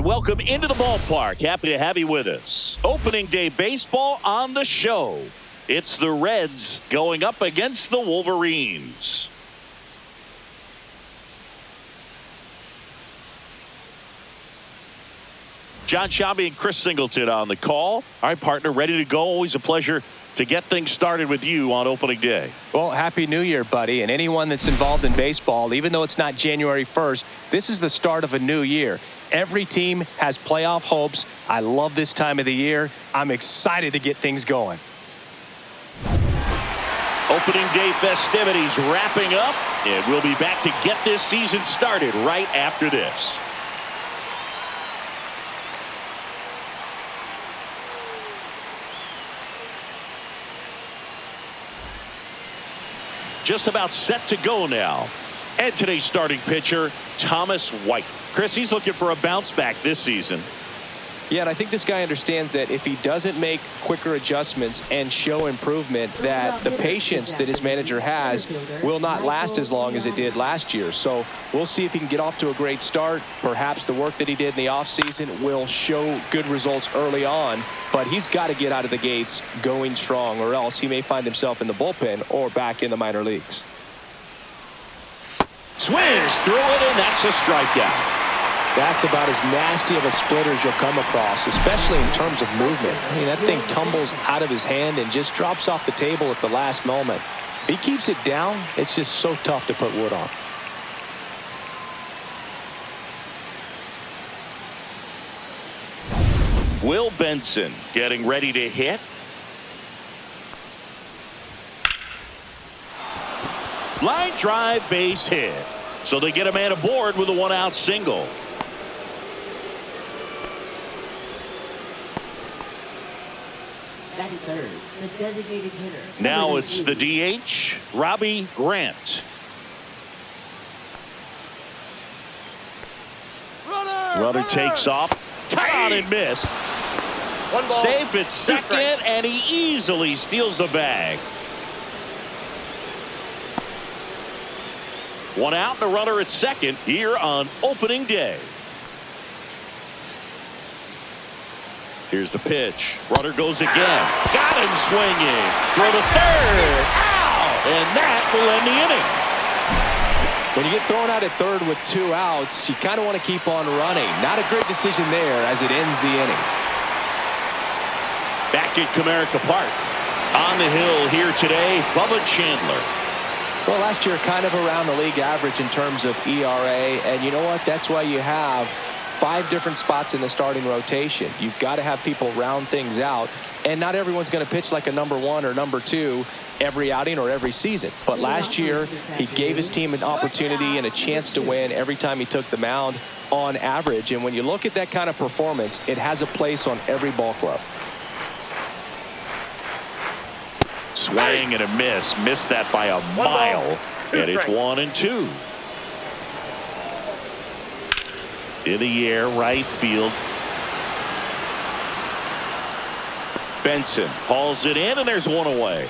And welcome into the ballpark. Happy to have you with us. Opening day baseball on the show. It's the Reds going up against the Wolverines. John Shabby and Chris Singleton on the call. All right, partner, ready to go. Always a pleasure to get things started with you on opening day. Well, Happy New Year, buddy. And anyone that's involved in baseball, even though it's not January 1st, this is the start of a new year. Every team has playoff hopes. I love this time of the year. I'm excited to get things going. Opening day festivities wrapping up, and we'll be back to get this season started right after this. Just about set to go now. And today's starting pitcher, Thomas White. Chris, he's looking for a bounce back this season. Yeah, and I think this guy understands that if he doesn't make quicker adjustments and show improvement, that the patience that his manager has will not last as long as it did last year. So we'll see if he can get off to a great start. Perhaps the work that he did in the offseason will show good results early on, but he's got to get out of the gates going strong, or else he may find himself in the bullpen or back in the minor leagues. Swings through it, and that's a strikeout. That's about as nasty of a split as you'll come across, especially in terms of movement. I mean, that thing tumbles out of his hand and just drops off the table at the last moment. If he keeps it down, it's just so tough to put wood on. Will Benson getting ready to hit. Line drive, base hit. So they get a man aboard with a one-out single. Batting third, the designated hitter. Now it's the DH, Robbie Grant. Runner takes off. Cut on and miss. One ball, safe at second, and he easily steals the bag. One out and a runner at second here on opening day. Here's the pitch. Runner goes again. Got him swinging. Throw to third. Ow! And that will end the inning. When you get thrown out at third with 2 outs, you kind of want to keep on running. Not a great decision there as it ends the inning. Back at Comerica Park. On the hill here today, Bubba Chandler. Well, last year kind of around the league average in terms of ERA. And you know what? That's why you have 5 different spots in the starting rotation. You've got to have people round things out, and not everyone's going to pitch like a number 1 or number 2 every outing or every season. But last year, he gave his team an opportunity and a chance to win every time he took the mound on average. And when you look at that kind of performance, it has a place on every ball club. Swing and a miss. Missed that by a mile. And it's 1-2. In the air, right field. Benson hauls it in, and there's one away.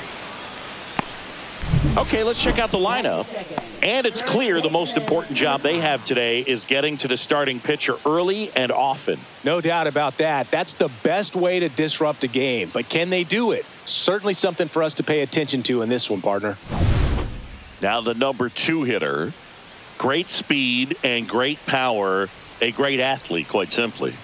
Okay, let's check out the lineup. And it's clear the most important job they have today is getting to the starting pitcher early and often. No doubt about that. That's the best way to disrupt a game. But can they do it? Certainly something for us to pay attention to in this one, partner. Now the number 2 hitter. Great speed and great power. A great athlete, quite simply.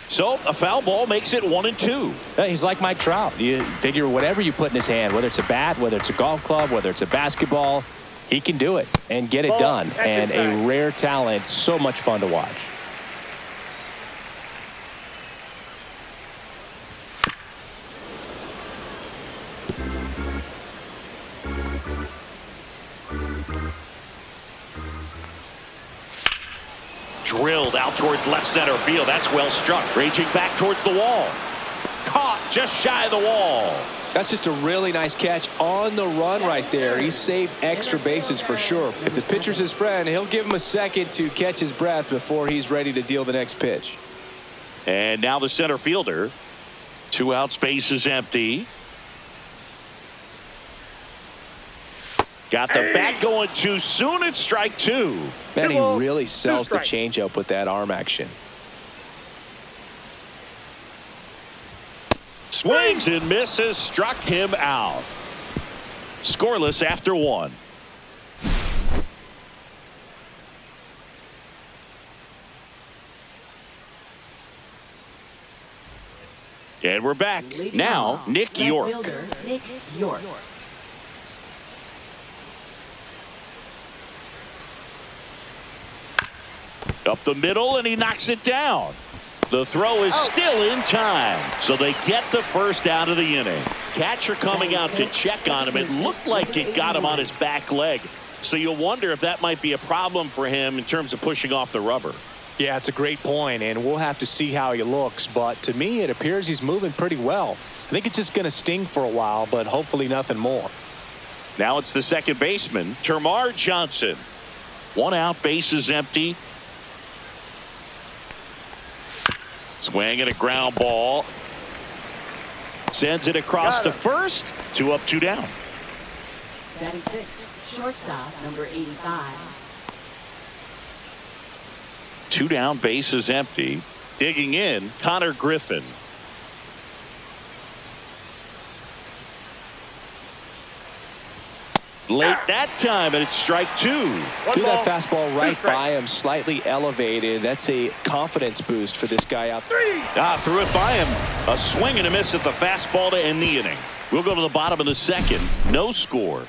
So a foul ball makes it 1-2. He's like Mike Trout. You figure whatever you put in his hand, whether it's a bat, whether it's a golf club, whether it's a basketball, he can do it and get it done. And a rare talent, so much fun to watch. Drilled out towards left center field. That's well struck. Raging back towards the wall. Caught just shy of the wall. That's just a really nice catch on the run right there. He saved extra bases for sure. If the pitcher's his friend, he'll give him a second to catch his breath before he's ready to deal the next pitch. And now the center fielder. 2 out, space is empty. Got the bat going too soon. It's strike two. Man, he really sells the changeup with that arm action. Swings and misses. Struck him out. Scoreless after one. And we're back. Now, Nick York. Nick York. Up the middle, and he knocks it down. The throw is still in time, so they get the first out of the inning. Catcher coming out to check on him. It looked like it got him on his back leg, so you'll wonder if that might be a problem for him in terms of pushing off the rubber. Yeah, it's a great point, and we'll have to see how he looks, but to me it appears he's moving pretty well. I think it's just going to sting for a while, but hopefully nothing more. Now it's the second baseman, Termarr Johnson. One out, bases empty. Swing and a ground ball. Sends it across to first. 2 up, 2 down. Batting sixth, shortstop, number 85. 2 down, bases empty. Digging in, Connor Griffin. Late that time, and it's strike two. Threw that fastball right by him, slightly elevated. That's a confidence boost for this guy out there. Threw it by him. A swing and a miss at the fastball to end the inning. We'll go to the bottom of the second. No score.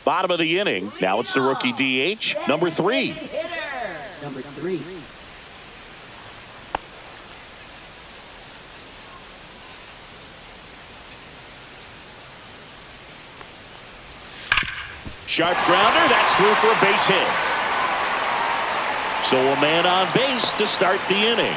Bottom of the inning. Now it's the rookie DH, number 3. Number 3. Sharp grounder. That's through for a base hit. So a man on base to start the inning.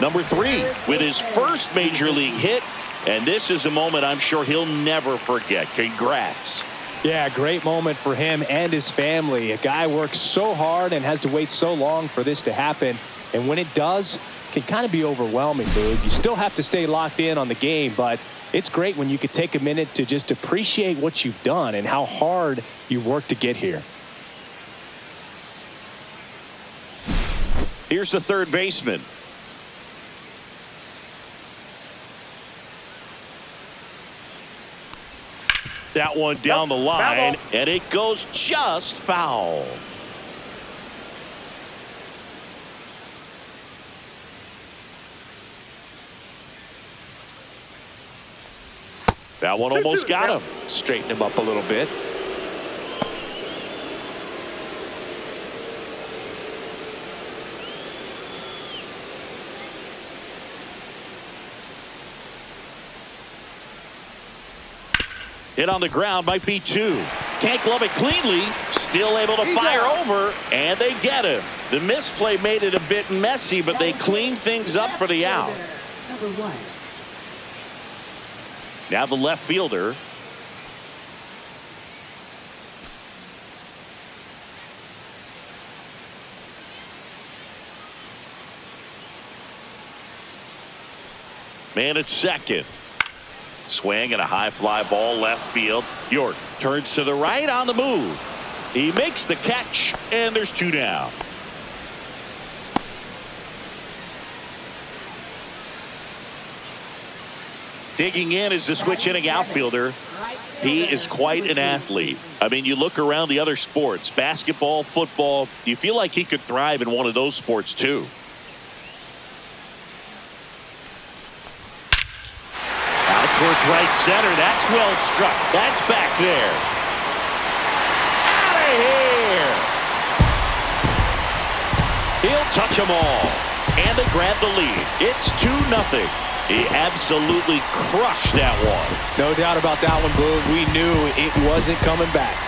Number 3 with his first major league hit. And this is a moment I'm sure he'll never forget. Congrats. Yeah, great moment for him and his family. A guy works so hard and has to wait so long for this to happen. And when it does, it can kind of be overwhelming, Boog. You still have to stay locked in on the game, but it's great when you could take a minute to just appreciate what you've done and how hard you've worked to get here. Here's the third baseman. That one down the line, and it goes just foul. That one almost got him. Straighten him up a little bit. Hit on the ground, might be 2. Can't glove it cleanly. Still able to fire over, and they get him. The misplay made it a bit messy, but they cleaned things up for the out. Number 1. Now the left fielder. Man at second. Swing and a high fly ball left field. York turns to the right on the move. He makes the catch, and there's 2 down. Digging in is the switch hitting outfielder. He is quite an athlete. I mean, you look around the other sports, basketball, football, you feel like he could thrive in one of those sports too. Towards right center. That's well struck. That's back there. Out of here. He'll touch them all. And they grab the lead. It's 2-0. He absolutely crushed that one. No doubt about that one, Boog. We knew it wasn't coming back.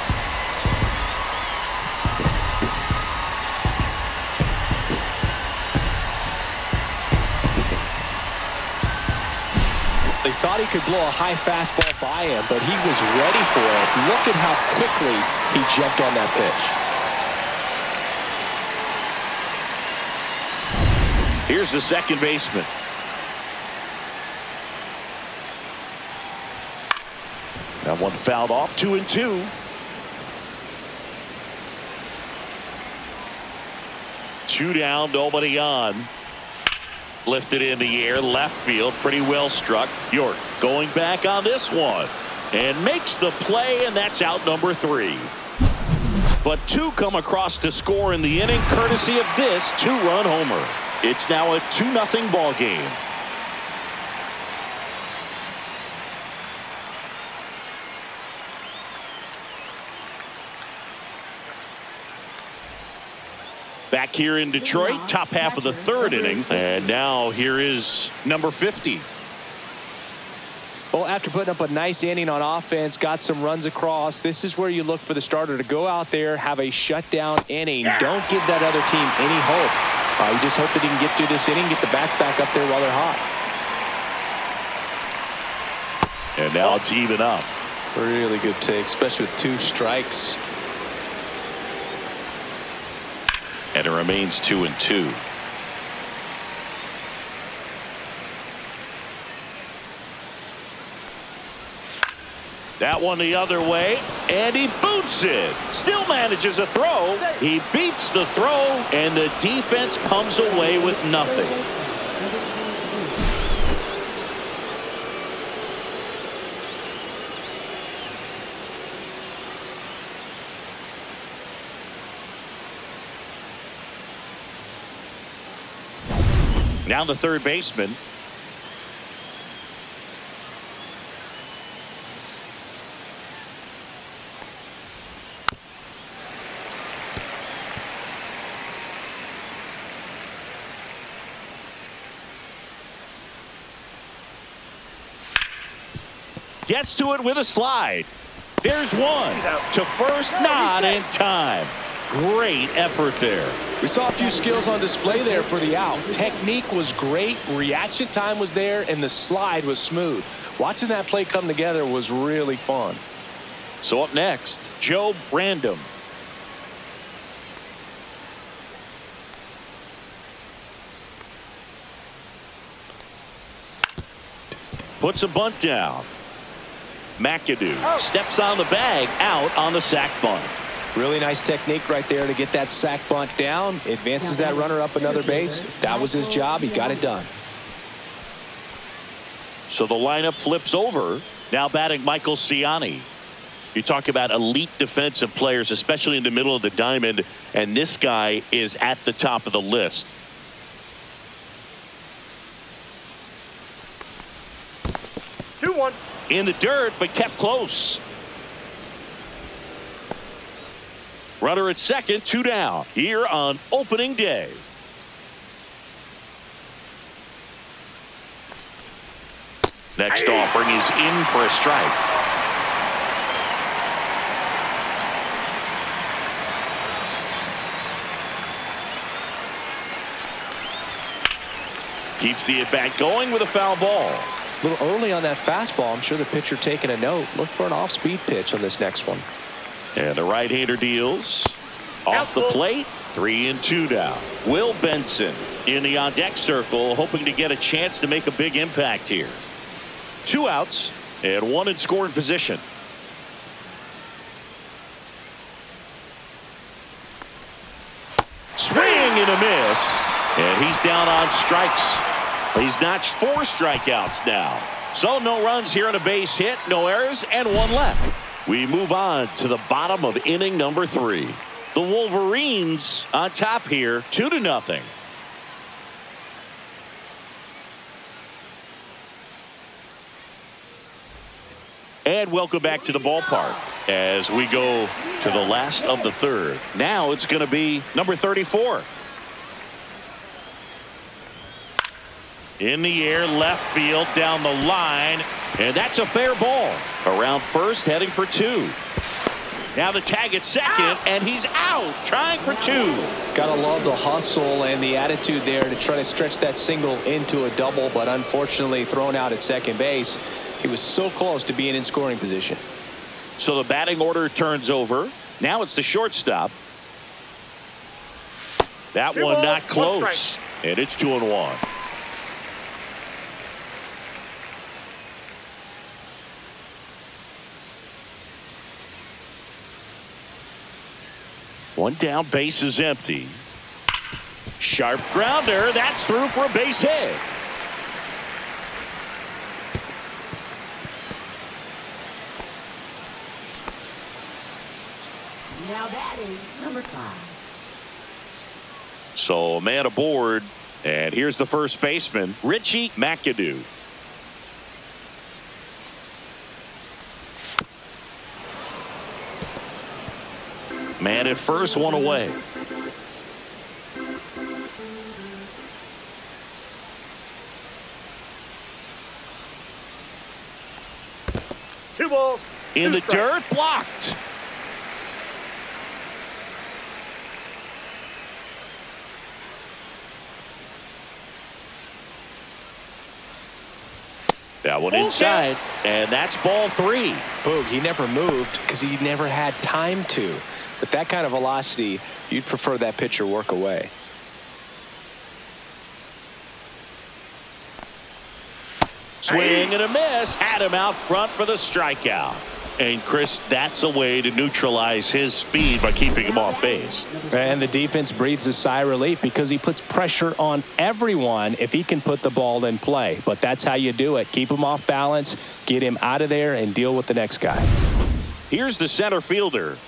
thought he could blow a high fastball by him, but he was ready for it. Look at how quickly he jumped on that pitch. Here's the second baseman. That one fouled off. 2-2. Two down, nobody on. Lifted in the air, left field, pretty well struck. York going back on this one and makes the play, and that's out number 3. But 2 come across to score in the inning, courtesy of this 2-run homer. It's now a 2-0 ball game. Back here in Detroit, top half of the 3rd inning, and now here is number 50. Well, after putting up a nice inning on offense, got some runs across, this is where you look for the starter to go out there, have a shutdown inning. Don't give that other team any hope. You just hope that he can get through this inning, get the bats back up there while they're hot. And now it's even up. Really good take, especially with 2 strikes. And it remains 2-2. That one the other way, and he boots it. Still manages a throw. He beats the throw, and the defense comes away with nothing. Now the third baseman. Gets to it with a slide. There's one. To first, not in time. Great effort there. We saw a few skills on display there for the out. Technique was great, reaction time was there, and the slide was smooth. Watching that play come together was really fun. So up next, Joe Brandom. Puts a bunt down. McAdoo steps on the bag, out on the sac bunt. Really nice technique right there to get that sac bunt down. Advances that runner up another base. That was his job. He got it done. So the lineup flips over. Now batting Michael Ciani. You talk about elite defensive players, especially in the middle of the diamond, and this guy is at the top of the list. In the dirt, but kept close. Runner at second, 2 down here on opening day. Next offering is in for a strike. Keeps the at-bat going with a foul ball. A little early on that fastball. I'm sure the pitcher taking a note. Look for an off-speed pitch on this next one. And the right-hander deals. Off the plate, 3-2 now. Will Benson in the on-deck circle, hoping to get a chance to make a big impact here. 2 outs and 1 in scoring position. Swing and a miss. And he's down on strikes. He's notched 4 strikeouts now. So no runs here on a base hit, no errors, and 1 left. We move on to the bottom of inning number 3. The Wolverines on top here, 2-0. And welcome back to the ballpark as we go to the last of the 3rd. Now it's going to be number 34. In the air, left field, down the line, and that's a fair ball. Around first, heading for 2. Now the tag at second, and he's out, trying for two. Gotta love the hustle and the attitude there to try to stretch that single into a double, but unfortunately thrown out at second base. He was so close to being in scoring position. So the batting order turns over. Now it's the shortstop. That one not close, and it's 2-1. One down, base is empty. Sharp grounder, that's through for a base hit. Now batting, number 5. So a man aboard, and here's the first baseman, Richie McAdoo. Man at first, one away. Two balls. In the dirt, blocked. That one inside, and that's ball 3. Boog, he never moved because he never had time to. But that kind of velocity, you'd prefer that pitcher work away. Swing and a miss. Had him out front for the strikeout. And Chris, that's a way to neutralize his speed by keeping him off base. And the defense breathes a sigh of relief because he puts pressure on everyone if he can put the ball in play. But that's how you do it. Keep him off balance, get him out of there, and deal with the next guy. Here's the center fielder.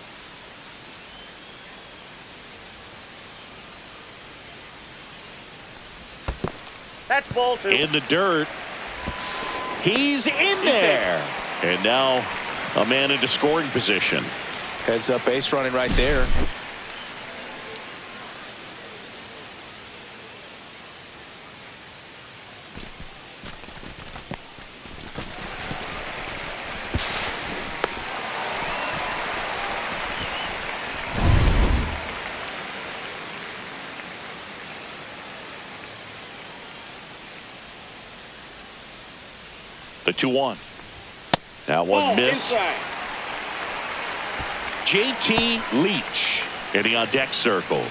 That's ball 2. In the dirt. He's in there. And now a man into scoring position. Heads up base running right there. The 2-1. That one missed. Inside. JT Leach in the on deck circle.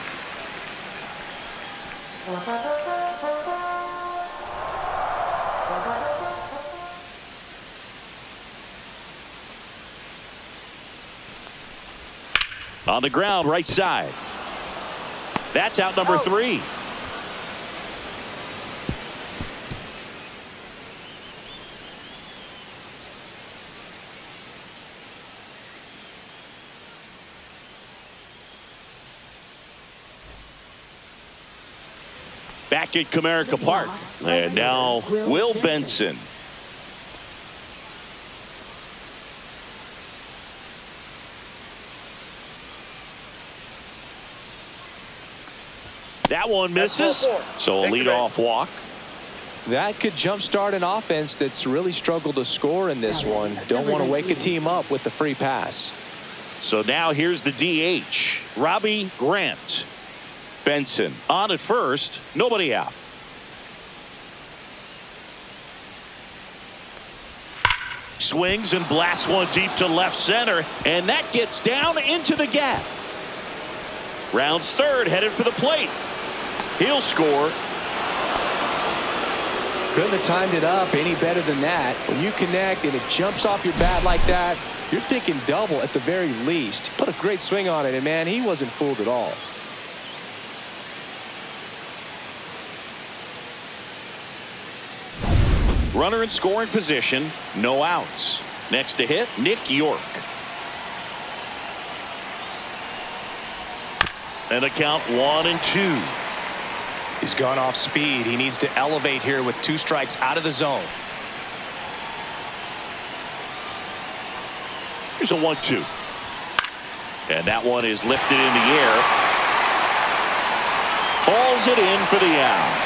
On the ground, right side. That's out number 3. Back at Comerica Park. And now Will Benson. That one misses. So a leadoff walk. That could jumpstart an offense that's really struggled to score in this one. Don't want to wake a team up with the free pass. So now here's the DH, Robbie Grant. Benson on at first, nobody out. Swings and blasts one deep to left center, and that gets down into the gap. Rounds third, headed for the plate. He'll score. Couldn't have timed it up any better than that. When you connect and it jumps off your bat like that, you're thinking double at the very least. Put a great swing on it, and man, he wasn't fooled at all. Runner in scoring position, no outs. Next to hit, Nick York. And a count 1-2. He's gone off speed. He needs to elevate here with 2 strikes out of the zone. Here's a 1-2. And that one is lifted in the air. Hauls it in for the out.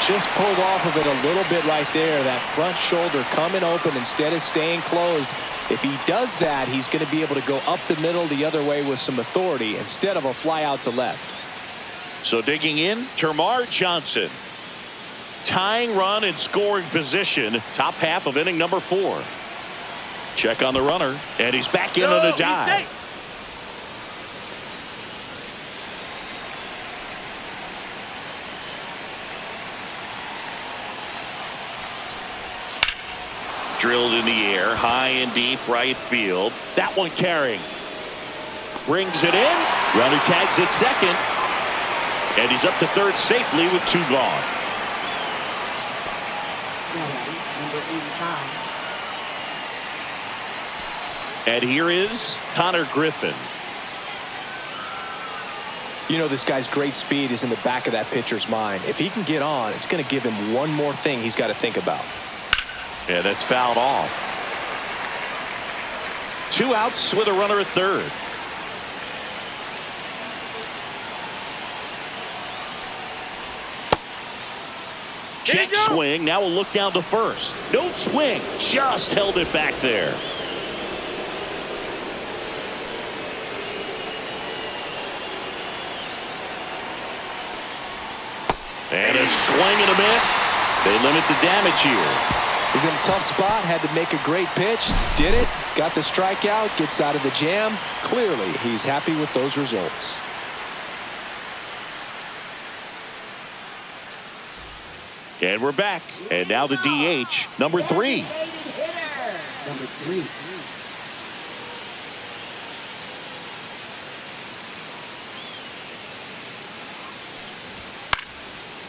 Just pulled off of it a little bit right there. That front shoulder coming open instead of staying closed. If he does that, he's going to be able to go up the middle the other way with some authority instead of a fly out to left. So digging in, Termarr Johnson. Tying run in scoring position. Top half of inning number 4. Check on the runner, and he's back in on a dive. Drilled in the air, high and deep right field. That one carrying. Brings it in. Runner tags at second. And he's up to third safely with 2 gone. Number 85. And here is Connor Griffin. You know, this guy's great speed is in the back of that pitcher's mind. If he can get on, it's going to give him one more thing he's got to think about. And that's fouled off. 2 outs with a runner at third. Check swing. Now we'll look down to first. No swing. Just held it back there. And a swing and a miss. They limit the damage here. He's in a tough spot, had to make a great pitch, did it, got the strikeout, gets out of the jam. Clearly, he's happy with those results. And we're back. And now the DH, number 3. Number 3.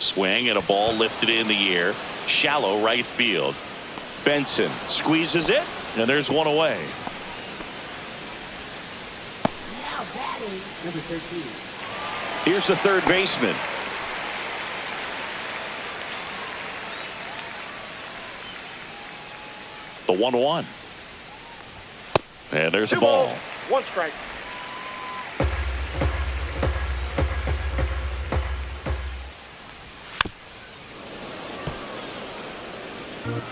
Swing and a ball lifted in the air. Shallow right field. Benson squeezes it, and there's one away. Now batting. Number 13. Here's the third baseman. The 1-1. And there's a ball. 1 strike.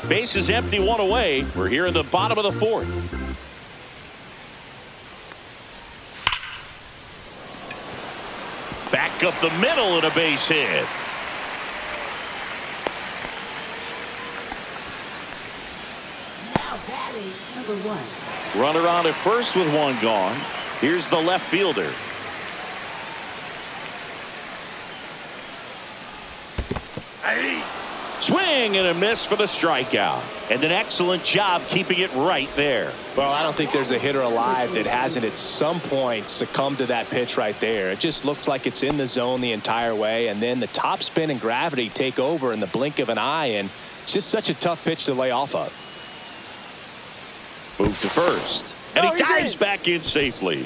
Base is empty, 1 away. We're here in the bottom of the 4th. Back up the middle and a base hit. Now batting. Number 1. Runner on at first with 1 gone. Here's the left fielder. Swing and a miss for the strikeout. And an excellent job keeping it right there. Well, I don't think there's a hitter alive that hasn't at some point succumbed to that pitch right there. It just looks like it's in the zone the entire way, and then the top spin and gravity take over in the blink of an eye, and it's just such a tough pitch to lay off of. Move to first. And he dives back in safely.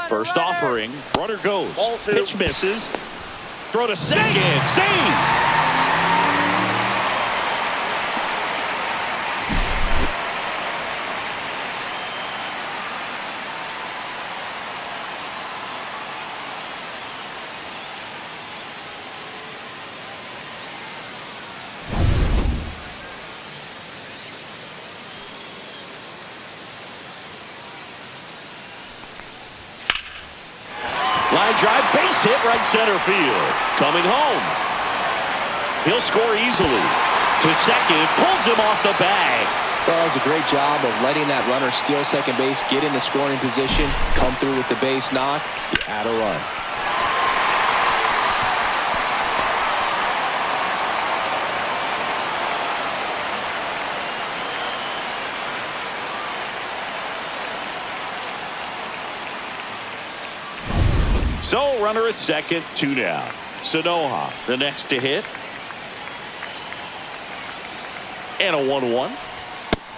First offering. Runner goes. Ball 2. Pitch misses. Throw to second. Save. Line drive, base hit, right center field. Coming home. He'll score easily. To second, pulls him off the bag. Well, that was a great job of letting that runner steal second base, get in the scoring position, come through with the base knock. You add a run. So runner at second, 2 down. Sanoha, the next to hit. And a 1-1.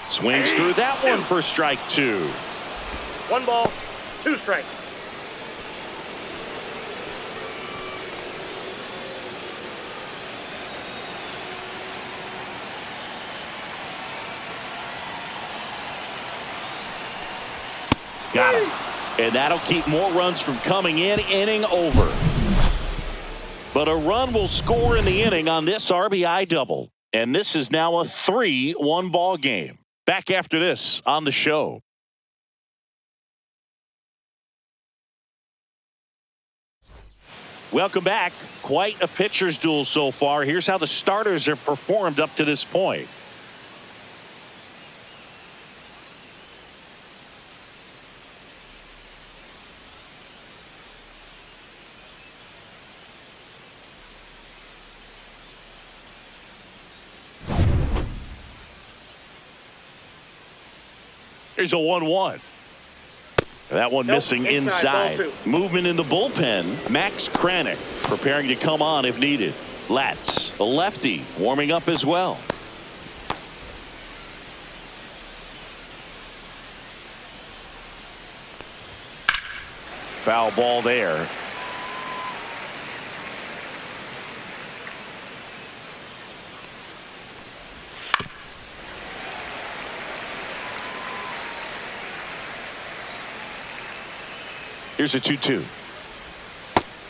Swings through that one for strike 2. 1 ball, 2 strikes. Got him. And that'll keep more runs from coming in. Inning over. But a run will score in the inning on this RBI double. And this is now a 3-1 ball game. Back after this on the show. Welcome back. Quite a pitcher's duel so far. Here's how the starters have performed up to this point. Here's a 1-1. That one missing inside. Movement in the bullpen. Max Kranick preparing to come on if needed. Latz, the lefty, warming up as well. Foul ball there. Here's a 2-2.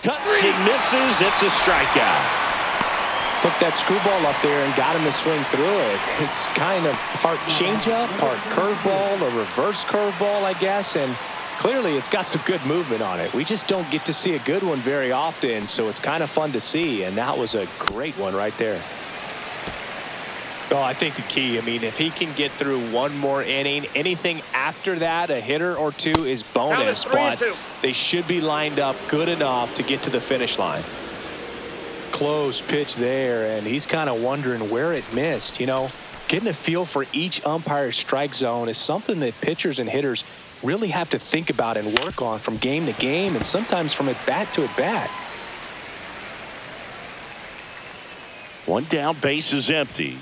Cuts and misses. It's a strikeout. Took that screwball up there and got him to swing through it. It's kind of part changeup, part curveball, a reverse curveball, I guess. And clearly it's got some good movement on it. We just don't get to see a good one very often, so it's kind of fun to see. And that was a great one right there. Oh, I think the key, I mean, if he can get through one more inning, anything after that, a hitter or two is bonus, but they should be lined up good enough to get to the finish line. Close pitch there, and he's kind of wondering where it missed. You know, getting a feel for each umpire's strike zone is something that pitchers and hitters really have to think about and work on from game to game, and sometimes from at bat to at bat. One down, base is empty.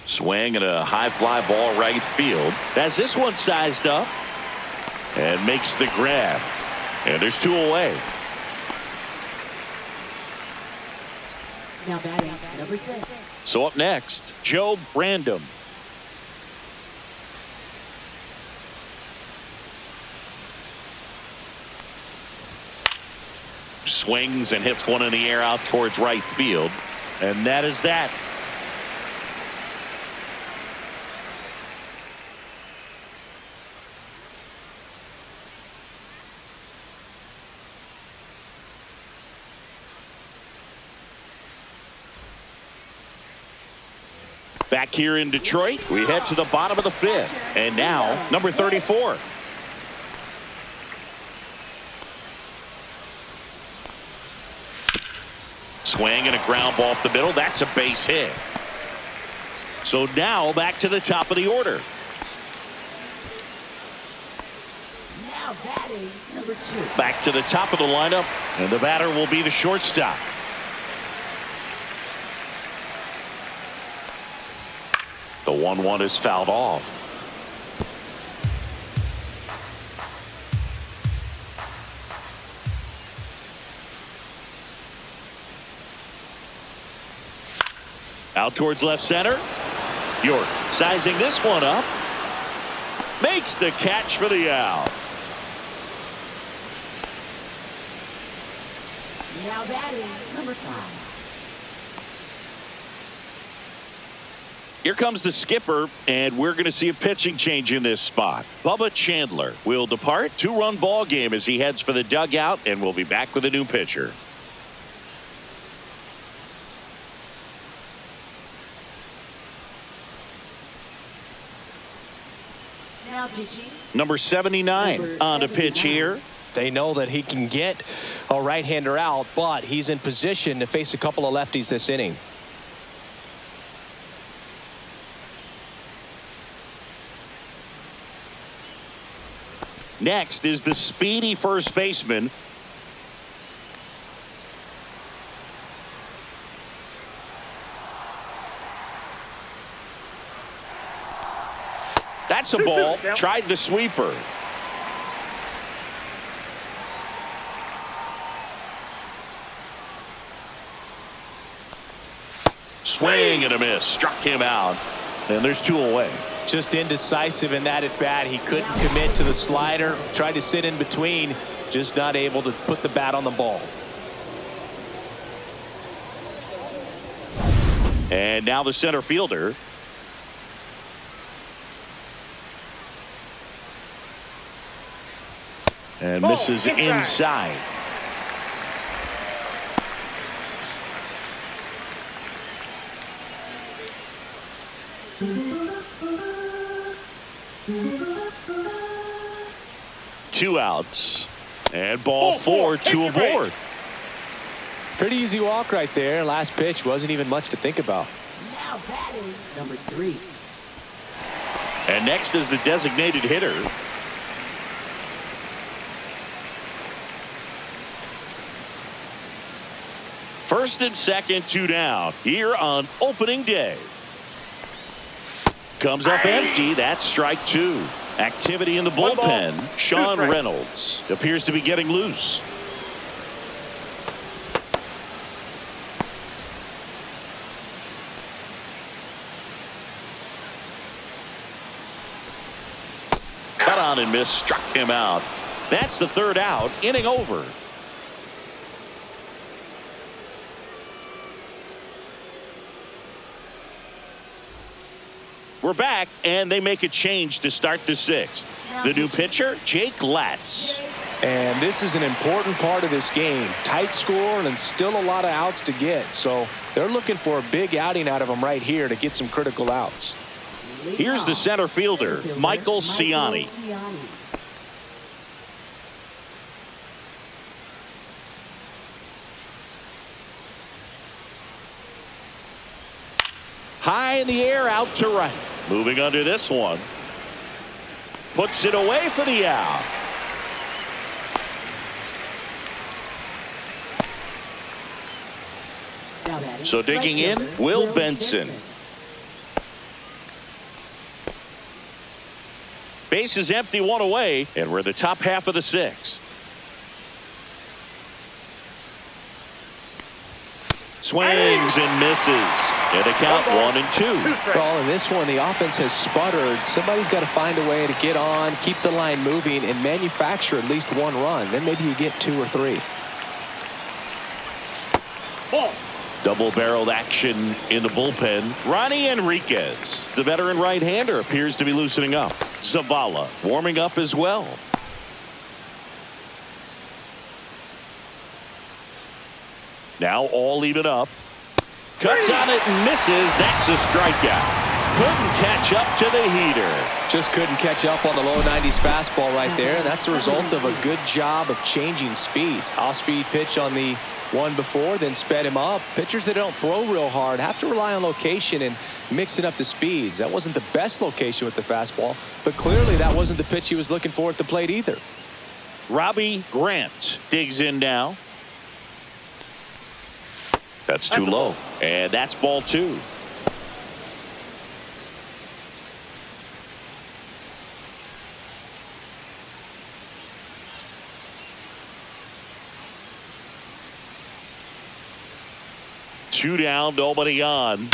Swing and a high fly ball right field. Has this one sized up and makes the grab. And there's 2 away. Now batting number 6. So up next, Joe Brandom. Swings and hits one in the air out towards right field. And that is that. Back here in Detroit, we head to the bottom of the 5th. And now, number 34. Swing and a ground ball up the middle. That's a base hit. So now back to the top of the order. Now batting number 2. Back to the top of the lineup, and the batter will be the shortstop. The 1-1 is fouled off. Out towards left center. York sizing this one up. Makes the catch for the out. Now batting number 5. Here comes the skipper, and we're going to see a pitching change in this spot. Bubba Chandler will depart. 2-run ball game as he heads for the dugout, and we'll be back with a new pitcher. Now pitching. Number 79 on to pitch here. They know that he can get a right-hander out, but he's in position to face a couple of lefties this inning. Next is the speedy first baseman. That's a ball. Tried the sweeper. Swing and a miss. Struck him out. And there's 2 away. Just indecisive in that at bat. He couldn't commit to the slider. Tried to sit in between. Just not able to put the bat on the ball. And now the center fielder. And misses inside. Two outs. And ball four, two aboard. Pretty easy walk right there. Last pitch wasn't even much to think about. Now batting, number 3. And next is the designated hitter. First and second, 2 down here on opening day. Comes up empty. That's strike 2. Activity in the bullpen. Sean Reynolds appears to be getting loose. Cut on and miss, struck him out. That's the 3rd out. Inning over. We're back, and they make a change to start the 6th. The new pitcher, Jake Latz. And this is an important part of this game. Tight score and still a lot of outs to get. So they're looking for a big outing out of him right here to get some critical outs. Here's the center fielder, Michael Ciani. High in the air, out to right. Moving under this one. Puts it away for the out. So digging in, Will Benson. Base is empty, 1 away, and we're the top half of the 6th. Swings and misses. And the count 1 and 2. Well, in this one, the offense has sputtered. Somebody's got to find a way to get on, keep the line moving, and manufacture at least 1 run. Then maybe you get 2 or 3. Ball. Double-barreled action in the bullpen. Ronnie Enriquez, the veteran right-hander, appears to be loosening up. Zavala warming up as well. Now all even up. Cuts on it and misses. That's a strikeout. Couldn't catch up to the heater. Just couldn't catch up on the low 90s fastball right there. And that's a result of a good job of changing speeds. Off-speed pitch on the one before, then sped him up. Pitchers that don't throw real hard have to rely on location and mix it up to speeds. That wasn't the best location with the fastball, but clearly that wasn't the pitch he was looking for at the plate either. Robbie Grant digs in now. That's too low. And that's ball 2. Two down, nobody on. And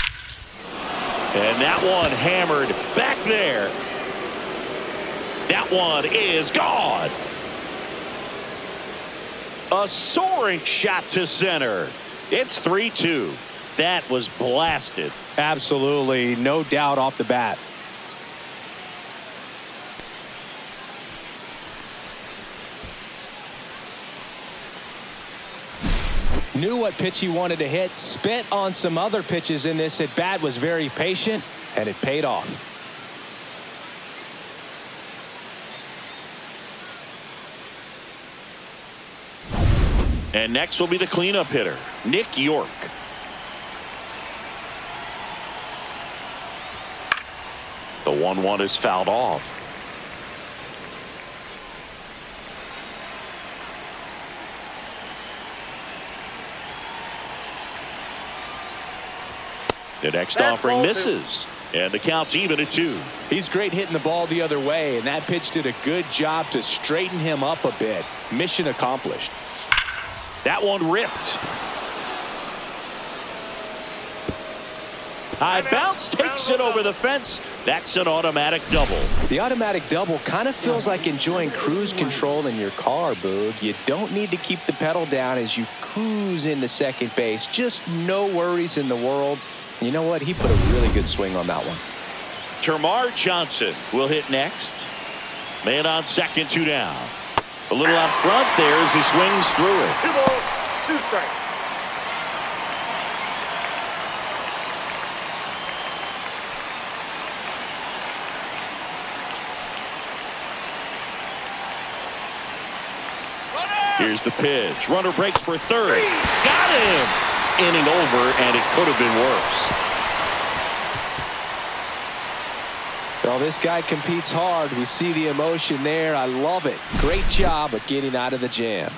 that one hammered back there. That one is gone. A soaring shot to center. It's 3-2. That was blasted. Absolutely, no doubt off the bat. Knew what pitch he wanted to hit, spit on some other pitches in this at bat, was very patient, and it paid off. And next will be the cleanup hitter, Nick York. The 1-1 is fouled off. The next offering misses, and the count's even at 2. He's great hitting the ball the other way, and that pitch did a good job to straighten him up a bit. Mission accomplished. That one ripped. High bounce takes it over the fence. That's an automatic double. The automatic double kind of feels like enjoying cruise control in your car, Boog. You don't need to keep the pedal down as you cruise into second base. Just no worries in the world. You know what? He put a really good swing on that one. Termar Johnson will hit next. Man on second, 2 down. A little out front there as he swings through it. 2 balls, 2 strikes. Here's the pitch. Runner breaks for third. Got him. Inning over, and it could have been worse. Well, this guy competes hard. We see the emotion there. I love it. Great job of getting out of the jam.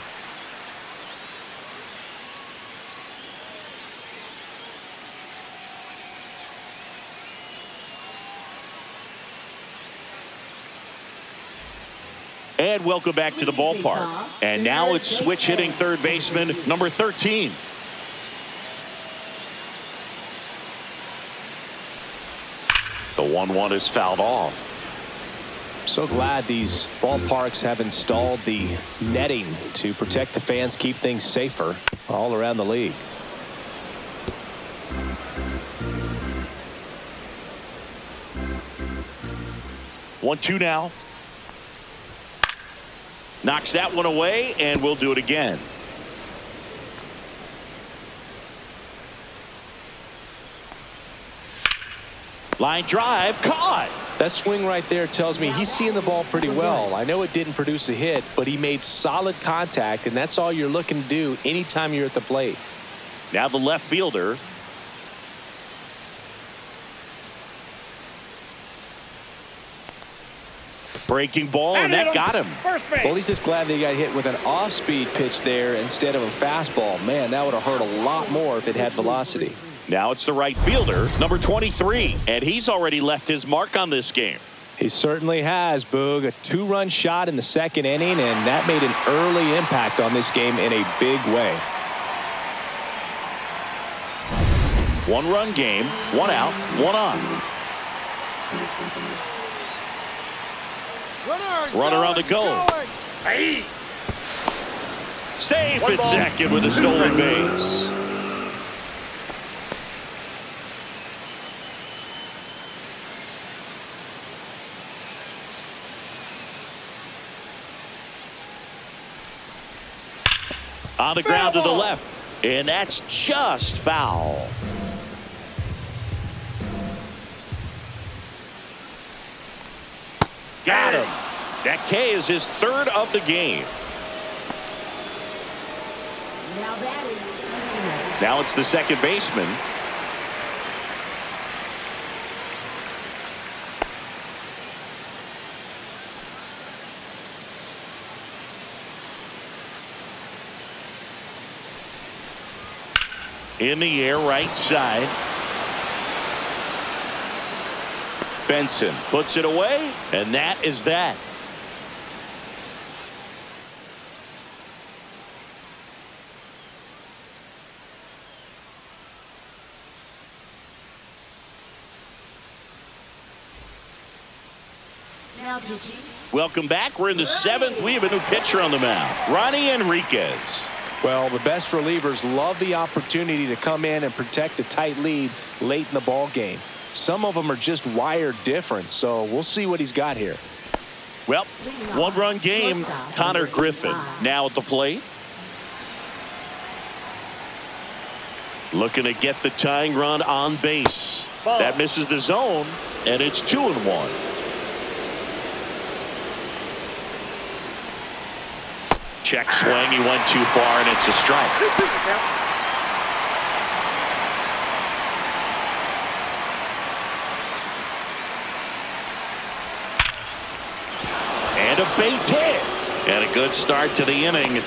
And welcome back to the ballpark. And now it's switch hitting third baseman number 13. The 1-1 is fouled off. So glad these ballparks have installed the netting to protect the fans, keep things safer all around the league. One, 2 now. Knocks that one away, and we'll do it again. Line drive, caught. That swing right there tells me he's seeing the ball pretty well. I know it didn't produce a hit, but he made solid contact, and that's all you're looking to do anytime you're at the plate. Now the left fielder. Breaking ball, and that got him. First base. Well, he's just glad they got hit with an off-speed pitch there instead of a fastball. Man, that would have hurt a lot more if it had velocity. Now it's the right fielder, number 23, and he's already left his mark on this game. He certainly has, Boog. A 2-run shot in the second inning, and that made an early impact on this game in a big way. 1-run game, 1 out, 1 on. Runner on the go. Hey. Safe 1 at ball, second with a 2 stolen strikes. base. On the ground to the left, and that's just foul. Got him. That K is his 3rd of the game. Now batting. Now it's the second baseman. In the air, right side. Benson puts it away, and that is that. Now pitching. Welcome back. We're in the 7th. We have a new pitcher on the mound, Ronnie Enriquez. Well, the best relievers love the opportunity to come in and protect a tight lead late in the ball game. Some of them are just wired different, so we'll see what he's got here. Well, 1-run game. Connor Griffin now at the plate. Looking to get the tying run on base. Ball. That misses the zone, and it's 2-1. Check swing. He went too far, and it's a strike. 2-2 the count. And a base hit. And a good start to the inning.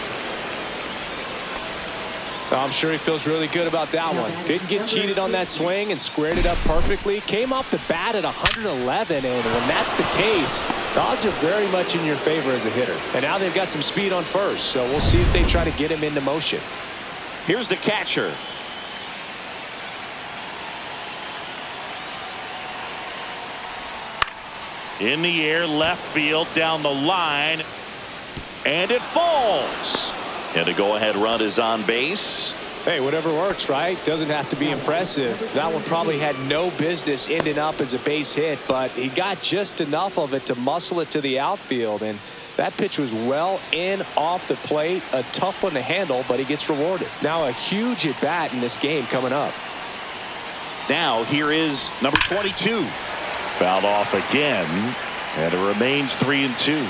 I'm sure he feels really good about that one. Didn't get cheated on that swing and squared it up perfectly. Came off the bat at 111, and when that's the case, the odds are very much in your favor as a hitter. And now they've got some speed on first, so we'll see if they try to get him into motion. Here's the catcher. In the air, left field, down the line, and it falls. And a go-ahead run is on base. Hey, whatever works, right? Doesn't have to be impressive. That one probably had no business ending up as a base hit, but he got just enough of it to muscle it to the outfield. And that pitch was well in off the plate. A tough one to handle, but he gets rewarded. Now a huge at bat in this game coming up. Now here is number 22. Fouled off again, and it remains 3-2.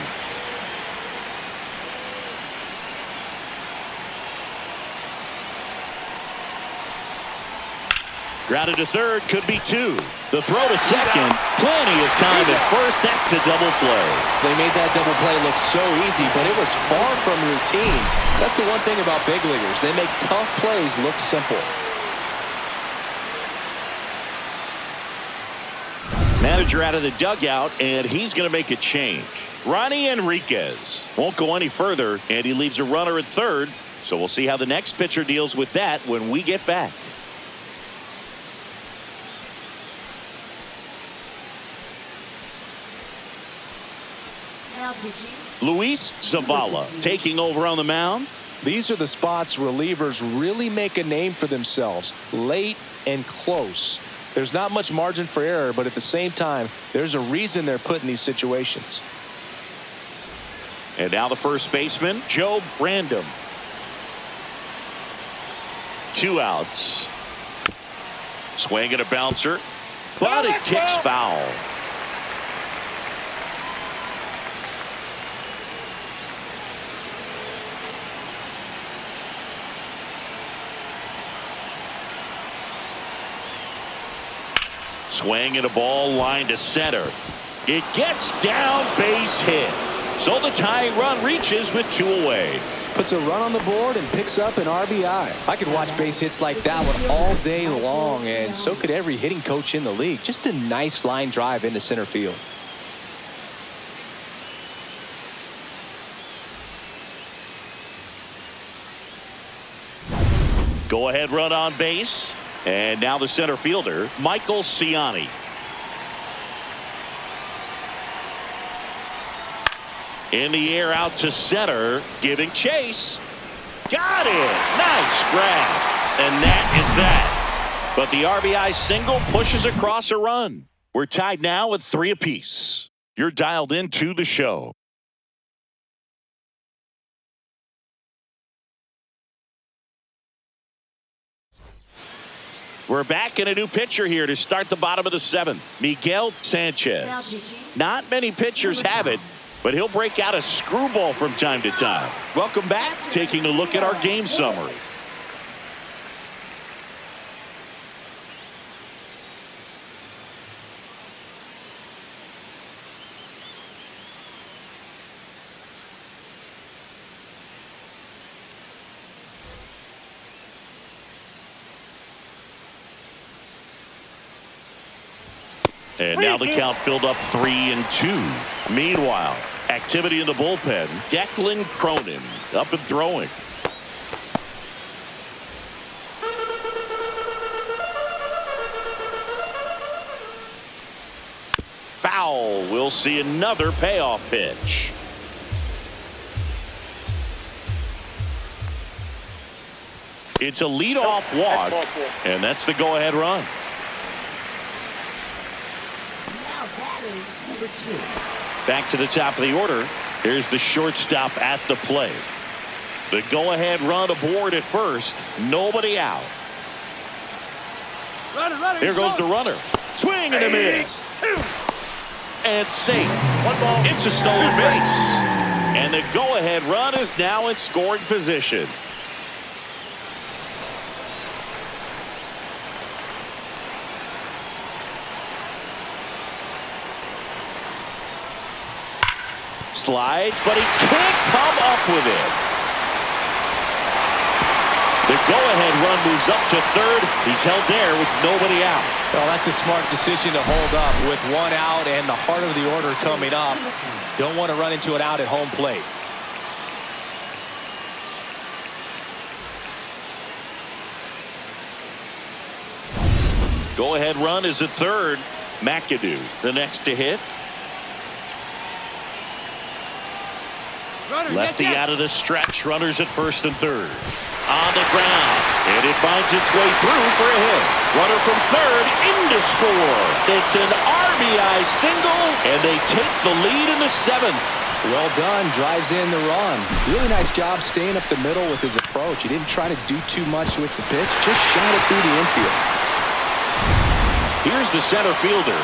Grounded to third, could be two. The throw to second, plenty of time at first. That's a double play. They made that double play look so easy, but it was far from routine. That's the one thing about big leaguers. They make tough plays look simple. Manager out of the dugout, and he's going to make a change. Ronnie Enriquez won't go any further, and he leaves a runner at third. So we'll see how the next pitcher deals with that when we get back. Now pitching. Luis Zavala taking over on the mound. These are the spots relievers really make a name for themselves, late and close. There's not much margin for error, but at the same time, there's a reason they're put in these situations. And now the first baseman, Joe Random. 2 outs. Swing and a bouncer, but it kicks foul. Swing and a ball line to center. It gets down, base hit. So the tying run reaches with 2 away. Puts a run on the board and picks up an RBI. I could watch base hits like that one all day long, and so could every hitting coach in the league. Just a nice line drive into center field. Go ahead run on base. And now the center fielder, Michael Ciani. In the air out to center, giving chase. Got it. Nice grab. And that is that. But the RBI single pushes across a run. We're tied now at 3 apiece. You're dialed into the show. We're back in a new pitcher here to start the bottom of the 7th. Miguel Sanchez. Not many pitchers have it, but he'll break out a screwball from time to time. Welcome back. Taking a look at our game summary. And now the count filled up 3-2. Meanwhile, activity in the bullpen. Declan Cronin up and throwing. Foul. We'll see another payoff pitch. It's a leadoff walk, and that's the go-ahead run. Back to the top of the order. Here's the shortstop at the plate. The go-ahead run aboard at first. Nobody out. Here goes the runner. Swing and a miss. And safe. 1 ball. It's a stolen base. And the go-ahead run is now in scoring position. Slides, but he can't come up with it. The go-ahead run moves up to third. He's held there with nobody out. Well, that's a smart decision to hold up with 1 out and the heart of the order coming up. Don't want to run into an out at home plate. Go-ahead run is at third. McAdoo, the next to hit. Lefty out of the stretch. Runners at first and third. On the ground. And it finds its way through for a hit. Runner from third in to score. It's an RBI single, and they take the lead in the seventh. Well done. Drives in the run. Really nice job staying up the middle with his approach. He didn't try to do too much with the pitch. Just shot it through the infield. Here's the center fielder.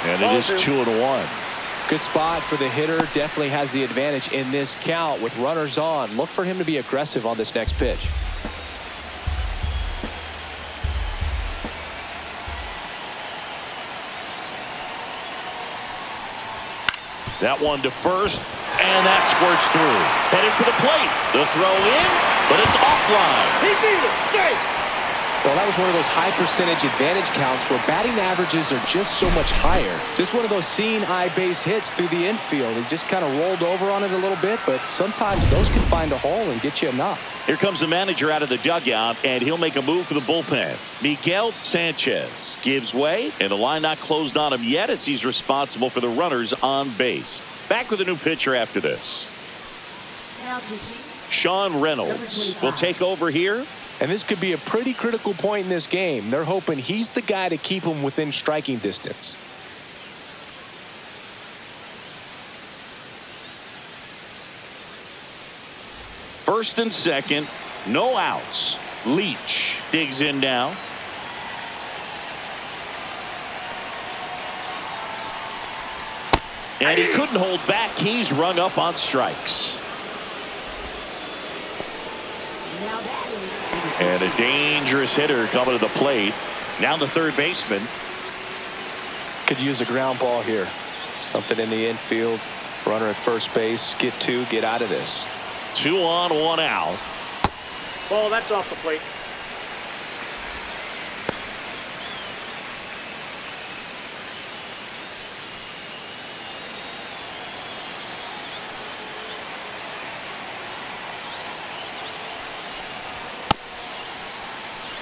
And it is 2-1. Good spot for the hitter. Definitely has the advantage in this count with runners on. Look for him to be aggressive on this next pitch. That one to first, and that squirts through. Headed for the plate. The throw in, but it's offline. He beat it. Safe. Well, that was one of those high percentage advantage counts where batting averages are just so much higher. Just one of those seeing eye base hits through the infield. He just kind of rolled over on it a little bit, but sometimes those can find a hole and get you enough. Here comes the manager out of the dugout, and he'll make a move for the bullpen. Miguel Sanchez gives way, and the line not closed on him yet as he's responsible for the runners on base. Back with a new pitcher after this. Now pitching. Sean Reynolds will take over here. And this could be a pretty critical point in this game. They're hoping he's the guy to keep them within striking distance. First and second, no outs. Leach digs in now. And he couldn't hold back. He's rung up on strikes. Now batting. And a dangerous hitter coming to the plate. Now the third baseman. Could use a ground ball here. Something in the infield. Runner at first base. Get two. Get out of this. 2 on, 1 out. Ball, that's off the plate.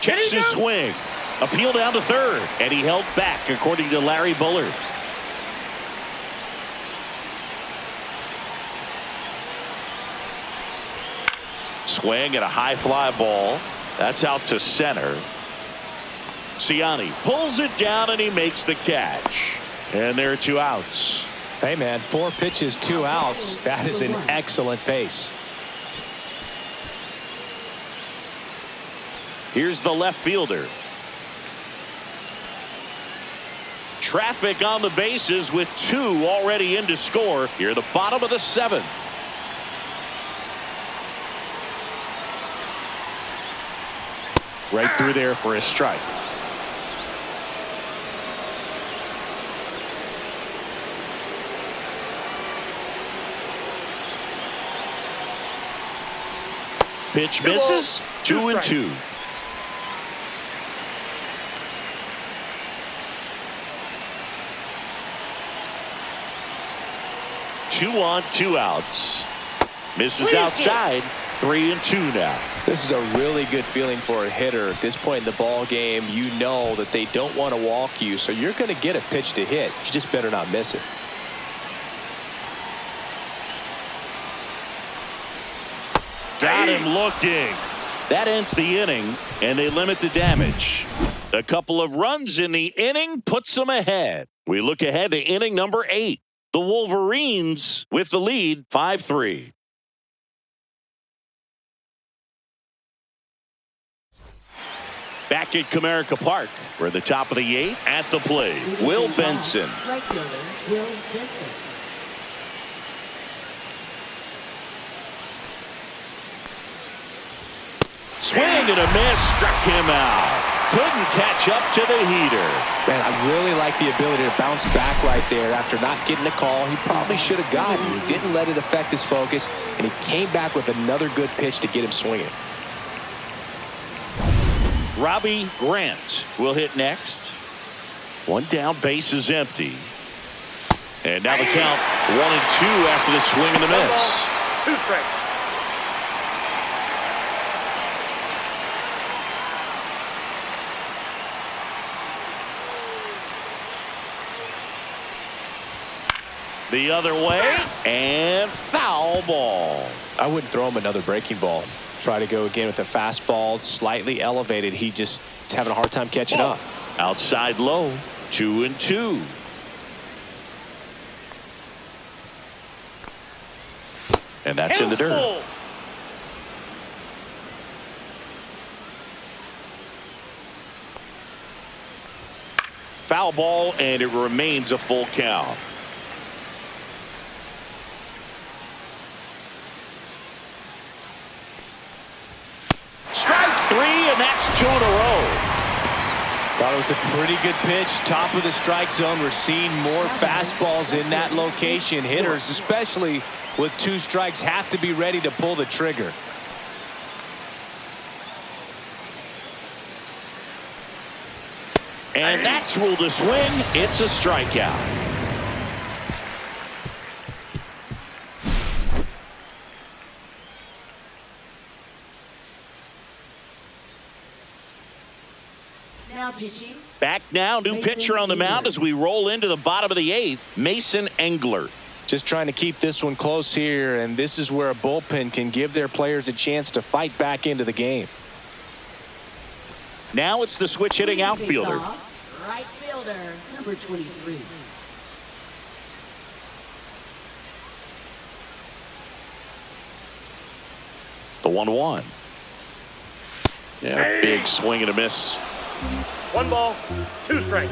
Checks his swing. Appeal down to third. And he held back, according to Larry Bullard. Swing and a high fly ball. That's out to center. Ciani pulls it down and he makes the catch. And there are 2 outs. Hey, man, 4 pitches, 2 outs. That is an excellent pace. Here's the left fielder. Traffic on the bases with 2 already in to score. Here the bottom of the 7th. Right through there for a strike. Pitch misses. 2-2. Two on, 2 outs. Misses outside. 3-2 now. This is a really good feeling for a hitter. At this point in the ball game, you know that they don't want to walk you, so you're going to get a pitch to hit. You just better not miss it. Got him looking. That ends the inning, and they limit the damage. A couple of runs in the inning puts them ahead. We look ahead to inning number 8. The Wolverines with the lead, 5-3. Back at Comerica Park, we're at the top of the 8th. At the plate, Will Benson. Right fielder, Will Benson. Swing and a miss, struck him out. Couldn't catch up to the heater. Man, I really like the ability to bounce back right there after not getting a call. He probably should have gotten. He didn't let it affect his focus, and he came back with another good pitch to get him swinging. Robbie Grant will hit next. 1 down, base is empty. And now the count 1-2 after the swing and the miss. 2 strikes. The other way, and foul ball. I wouldn't throw him another breaking ball. Try to go again with the fastball, slightly elevated. He just is having a hard time catching up. Outside low, 2-2. And that's in the dirt. Foul ball, and it remains a full count. Strike three, and that's 2 in a row. Thought it was a pretty good pitch. Top of the strike zone. We're seeing more fastballs in that location. Hitters, especially with 2 strikes, have to be ready to pull the trigger. And that's ruled a swing. It's a strikeout. Now pitching. Back now, new pitcher on the mound as we roll into the bottom of the 8th, Mason Engler. Just trying to keep this one close here, and this is where a bullpen can give their players a chance to fight back into the game. Now it's the switch hitting outfielder. Right fielder, number 23. The 1-1. Yeah, big swing and a miss. 1 ball, 2 strikes.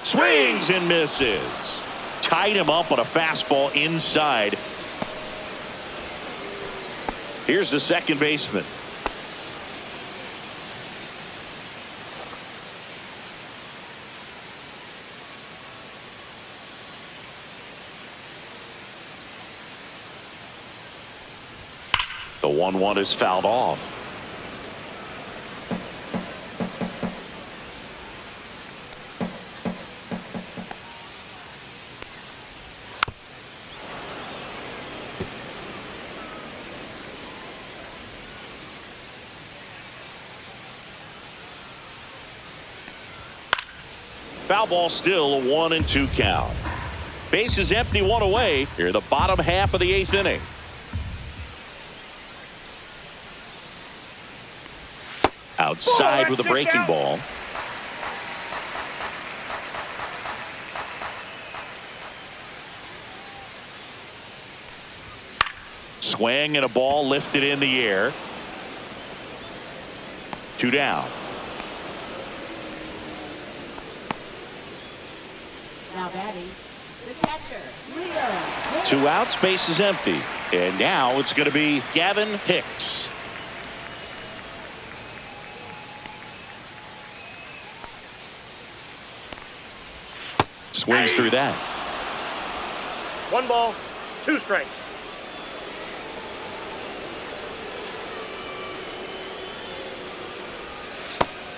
Swings and misses. Tied him up on a fastball inside. Here's the second baseman. The 1-1 is fouled off. Foul ball, still a 1-2 count. Base is empty, 1 away. Here the bottom half of the 8th inning. Outside with a breaking ball. Swing and a ball lifted in the air. 2 down. Now batting, the catcher, Leo. 2 outs, base is empty. And now it's going to be Gavin Hicks. Swings through that. 1 ball, 2 strikes.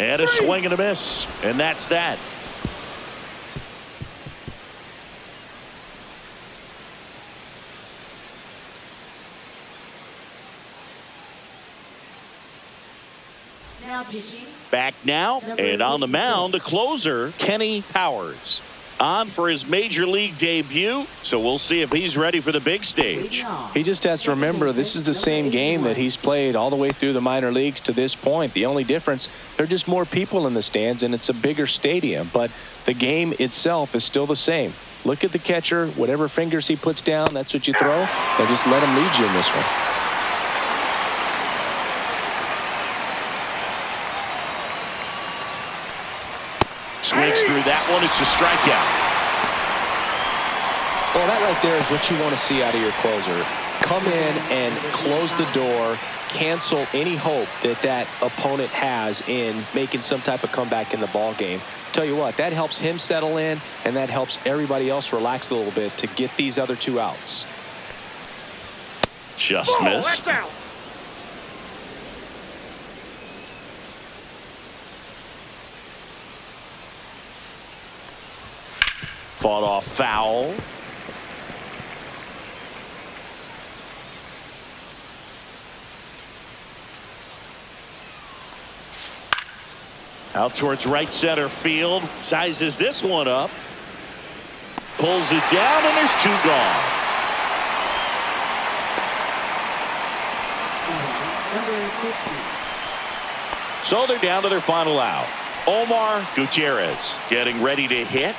And a swing and a miss. And that's that. Now pitching. Back now and on the mound, the closer, Kenny Powers. On for his major league debut, so we'll see if he's ready for the big stage. He just has to remember this is the same game that he's played all the way through the minor leagues to this point. The only difference, there are just more people in the stands and it's a bigger stadium, but the game itself is still the same. Look at the catcher, whatever fingers he puts down, that's what you throw, and just let him lead you in this one. Swings through that one. It's a strikeout. Well, that right there is what you want to see out of your closer. Come in and close the door, cancel any hope that that opponent has in making some type of comeback in the ball game. Tell you what, that helps him settle in, and that helps everybody else relax a little bit to get these other 2 outs. Just missed. That's out. Fought off foul. Out towards right center field. Sizes this one up. Pulls it down, and there's 2 gone. Number 50. So they're down to their final out. Omar Gutierrez getting ready to hit.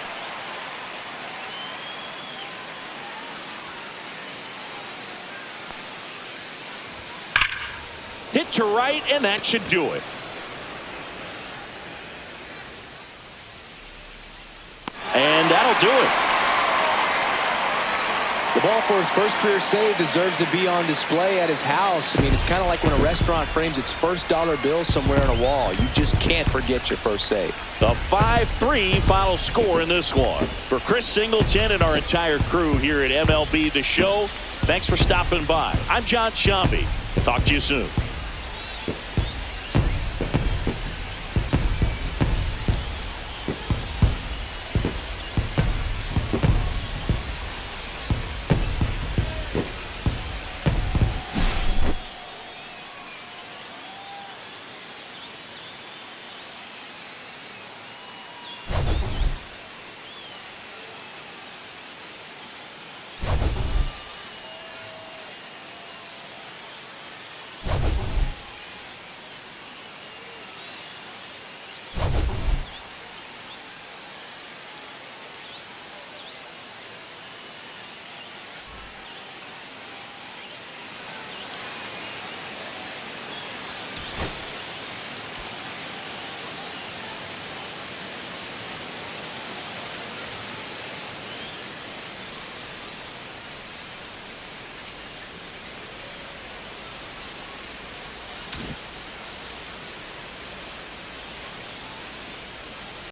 Hit to right, and that should do it. And that'll do it. The ball for his first career save deserves to be on display at his house. I mean, it's kind of like when a restaurant frames its first dollar bill somewhere on a wall. You just can't forget your first save. The 5-3 final score in this one. For Chris Singleton and our entire crew here at MLB The Show, thanks for stopping by. I'm John Shambi. Talk to you soon.